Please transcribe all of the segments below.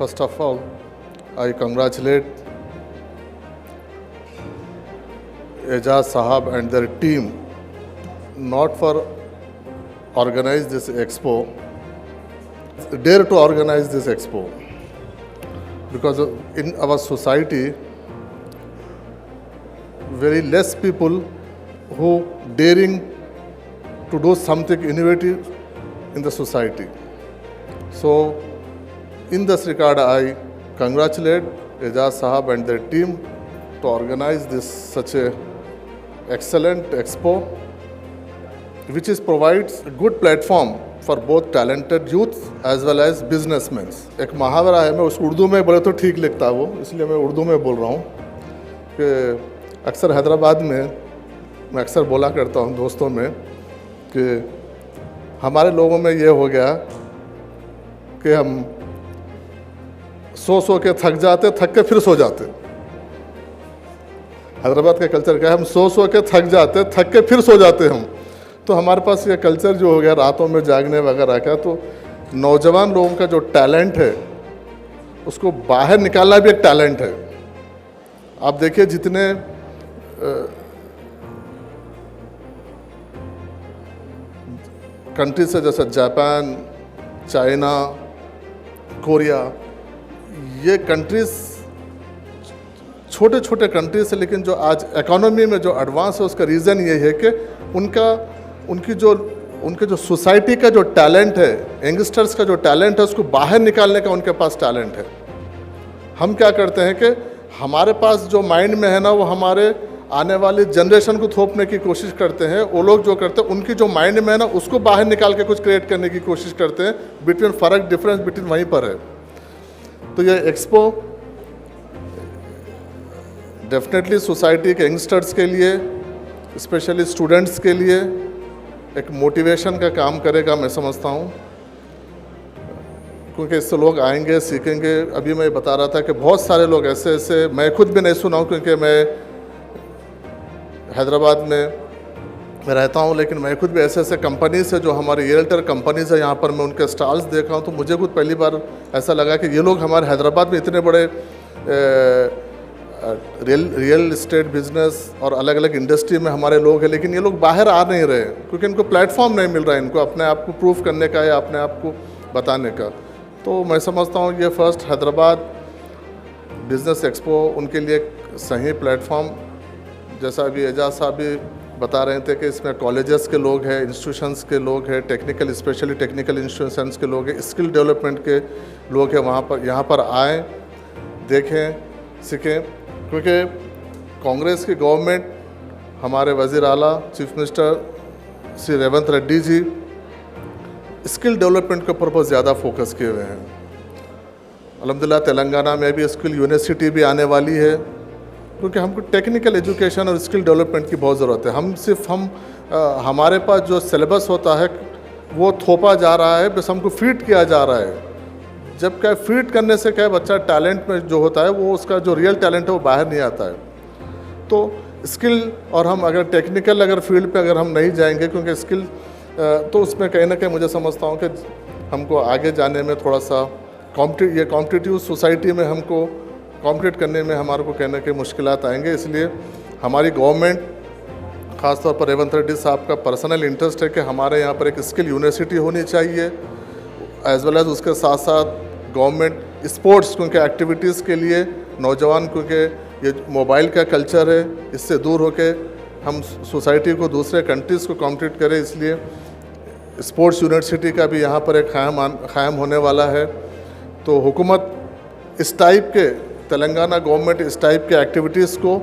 First of all, I congratulate Ejaz Sahab and their team not for organize this expo, dare to organize this expo, because in our society very less people who daring to do something innovative in the society. So in this regard, I congratulate Ejaz Sahab and their team to organize this such a excellent expo, which is provides a good platform for both talented youth as well as businessmen. एक मुहावरा है, मैं उसको उर्दू में बोले तो ठीक लिखता है वो, इसलिए मैं उर्दू में बोल रहा हूँ कि अक्सर हैदराबाद में मैं अक्सर बोला करता हूँ दोस्तों में कि हमारे लोगों में ये हो गया कि हम सो के थक जाते, थक के फिर सो जाते। हैदराबाद का कल्चर क्या है, हम सो के थक जाते, थक के फिर सो जाते हम। तो हमारे पास ये कल्चर जो हो गया रातों में जागने वगैरह का, तो नौजवान लोगों का जो टैलेंट है उसको बाहर निकालना भी एक टैलेंट है। आप देखिए जितने कंट्रीज है जैसे जापान, चाइना, कोरिया, ये कंट्रीज छोटे छोटे कंट्रीज है, लेकिन जो आज इकोनॉमी में जो एडवांस है उसका रीज़न ये है कि उनके जो सोसाइटी का जो टैलेंट है, यंगस्टर्स का जो टैलेंट है, उसको बाहर निकालने का उनके पास टैलेंट है। हम क्या करते हैं कि हमारे पास जो माइंड में है ना, वो हमारे आने वाली जनरेशन को थोपने की कोशिश करते हैं। वो लोग जो करते हैं उनकी जो माइंड में है ना, उसको बाहर निकाल के कुछ क्रिएट करने की कोशिश करते हैं। बिटवीन फ़र्क डिफरेंस बिटवीन वहीं पर है। तो ये एक्सपो डेफिनेटली सोसाइटी के यंगस्टर्स के लिए, स्पेशली स्टूडेंट्स के लिए एक मोटिवेशन का काम करेगा, मैं समझता हूँ, क्योंकि इससे लोग आएंगे, सीखेंगे। अभी मैं बता रहा था कि बहुत सारे लोग ऐसे मैं खुद भी नहीं सुना हूँ, क्योंकि मैं हैदराबाद में रहता हूँ, लेकिन मैं खुद भी ऐसे कंपनी से जो हमारे रियल्टर कंपनीज है यहाँ पर, मैं उनके स्टॉल्स देखा हूँ, तो मुझे खुद पहली बार ऐसा लगा कि ये लोग हमारे हैदराबाद में इतने बड़े रियल इस्टेट बिजनेस और अलग अलग इंडस्ट्री में हमारे लोग हैं, लेकिन ये लोग बाहर आ नहीं रहे क्योंकि इनको प्लेटफॉर्म नहीं मिल रहा है इनको अपने आप को प्रूव करने का या अपने आप को बताने का। तो मैं समझता हूँ ये फर्स्ट हैदराबाद बिजनेस एक्सपो उनके लिए सही प्लेटफॉर्म, जैसा अभी एजाज साहब भी बता रहे थे कि इसमें कॉलेजेस के लोग हैं, इंस्टीट्यूशंस के लोग हैं, टेक्निकल स्पेशली टेक्निकल इंस्टीट्यूशंस के लोग हैं, स्किल डेवलपमेंट के लोग हैं, वहाँ पर यहाँ पर आएँ, देखें, सीखें। क्योंकि कांग्रेस की गवर्नमेंट, हमारे वज़ीर आला chief minister Shri Revanth Reddy ji skill development के ऊपर बहुत ज़्यादा फोकस किए हुए हैं। अल्हम्दुलिल्लाह तेलंगाना में भी स्किल यूनिवर्सिटी भी आने वाली है, क्योंकि हमको टेक्निकल एजुकेशन और स्किल डेवलपमेंट की बहुत ज़रूरत है। हमारे पास जो सिलेबस होता है वो थोपा जा रहा है, बस हमको फीड किया जा रहा है। जब क्या फीड करने से क्या बच्चा टैलेंट में जो होता है वो उसका जो रियल टैलेंट है वो बाहर नहीं आता है। तो स्किल और हम अगर टेक्निकल अगर फील्ड पे अगर हम नहीं जाएंगे, क्योंकि स्किल तो उसमें कहीं ना कहीं मुझे समझता हूँ कि हमको आगे जाने में थोड़ा सा कॉम्पिटिटिव सोसाइटी में हमको कॉम्पिट करने में हमारे को कहने के मुश्किलात आएंगे। इसलिए हमारी गवर्नमेंट, ख़ासतौर पर रेवंत रेड्डी साहब का पर्सनल इंटरेस्ट है कि हमारे यहाँ पर एक स्किल यूनिवर्सिटी होनी चाहिए, एज वेल एज उसके साथ साथ गवर्नमेंट स्पोर्ट्स, क्योंकि एक्टिविटीज़ के लिए नौजवान, क्योंकि ये मोबाइल का कल्चर है, इससे दूर होके हम सोसाइटी को दूसरे कंट्रीज़ को कॉम्पिट करें, इसलिए स्पोर्ट्स यूनिवर्सिटी का भी यहाँ पर एक क़ायम होने वाला है। तो हुकूमत इस टाइप के, तेलंगाना गवर्नमेंट इस टाइप के एक्टिविटीज़ को,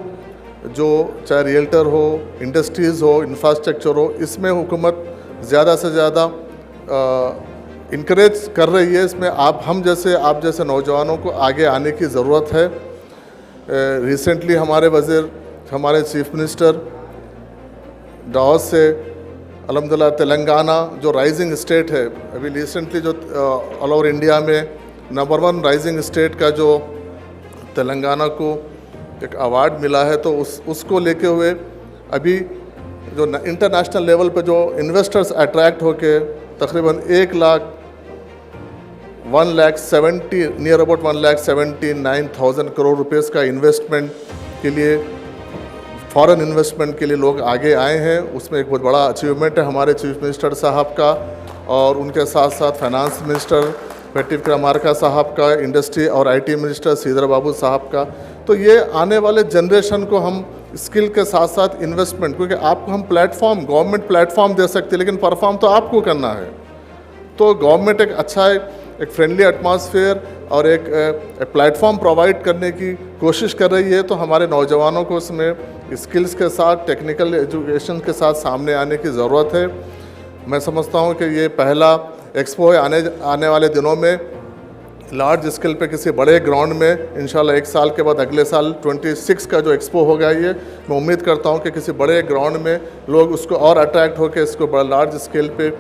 जो चाहे रियल्टर हो, इंडस्ट्रीज़ हो, इंफ्रास्ट्रक्चर हो, इसमें हुकूमत ज़्यादा से ज़्यादा इनकरेज कर रही है। इसमें आप जैसे नौजवानों को आगे आने की ज़रूरत है। रिसेंटली हमारे चीफ मिनिस्टर दावोस से अल्हम्दुलिल्लाह तेलंगाना जो राइजिंग स्टेट है, अभी रिसेंटली जो ऑल ओवर इंडिया में नंबर 1 राइजिंग स्टेट का जो तेलंगाना को एक अवार्ड मिला है, तो उसको लेके हुए अभी जो इंटरनेशनल लेवल पे जो इन्वेस्टर्स अट्रैक्ट होके तकरीबन नियर अबाउट 1,79,000 करोड़ रुपीस का इन्वेस्टमेंट के लिए, फॉरेन इन्वेस्टमेंट के लिए लोग आगे आए हैं। उसमें एक बहुत बड़ा अचीवमेंट है हमारे चीफ मिनिस्टर साहब का, और उनके साथ साथ फाइनेंस मिनिस्टर पेट्टी विक्रमार्का साहब का, इंडस्ट्री और आईटी मिनिस्टर श्रीधर बाबू साहब का। तो ये आने वाले जनरेशन को हम स्किल के साथ साथ इन्वेस्टमेंट, क्योंकि आपको हम प्लेटफॉर्म, गवर्नमेंट प्लेटफॉर्म दे सकती है, लेकिन परफॉर्म तो आपको करना है। तो गवर्नमेंट एक अच्छा एक फ्रेंडली एटमॉस्फेयर और एक प्लेटफॉर्म प्रोवाइड करने की कोशिश कर रही है। तो हमारे नौजवानों को उसमें स्किल्स के साथ, टेक्निकल एजुकेशन के साथ सामने आने की ज़रूरत है। मैं समझता हूँ कि ये पहला एक्सपो है। आने वाले दिनों में लार्ज स्केल पे किसी बड़े ग्राउंड में इंशाल्लाह 1 साल के बाद, अगले साल 26 का जो एक्सपो होगा, ये मैं उम्मीद करता हूँ कि किसी बड़े ग्राउंड में लोग उसको और अट्रैक्ट होकर इसको बड़ा लार्ज स्केल पे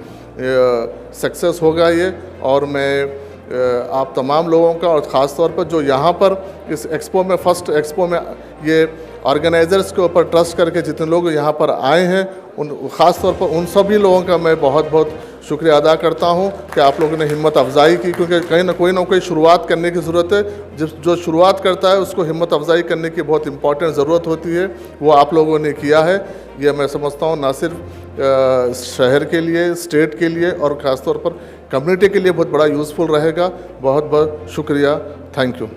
सक्सेस होगा ये। और मैं आप तमाम लोगों का, और ख़ास तौर पर जो यहाँ पर इस एक्सपो में, फर्स्ट एक्सपो में ये ऑर्गेनाइज़र्स के ऊपर ट्रस्ट करके जितने लोग यहाँ पर आए हैं, उन ख़ास तौर पर उन सभी लोगों का मैं बहुत बहुत शुक्रिया अदा करता हूँ कि आप लोगों ने हिम्मत अफजाई की, क्योंकि कहीं ना कोई शुरुआत करने की ज़रूरत है। जो शुरुआत करता है उसको हिम्मत अफजाई करने की बहुत इंपॉर्टेंट ज़रूरत होती है, वो आप लोगों ने किया है। ये मैं समझता हूँ ना सिर्फ शहर के लिए, स्टेट के लिए, और ख़ास तौर पर कम्युनिटी के लिए बहुत बड़ा यूज़फुल रहेगा। बहुत बहुत शुक्रिया, थैंक यू।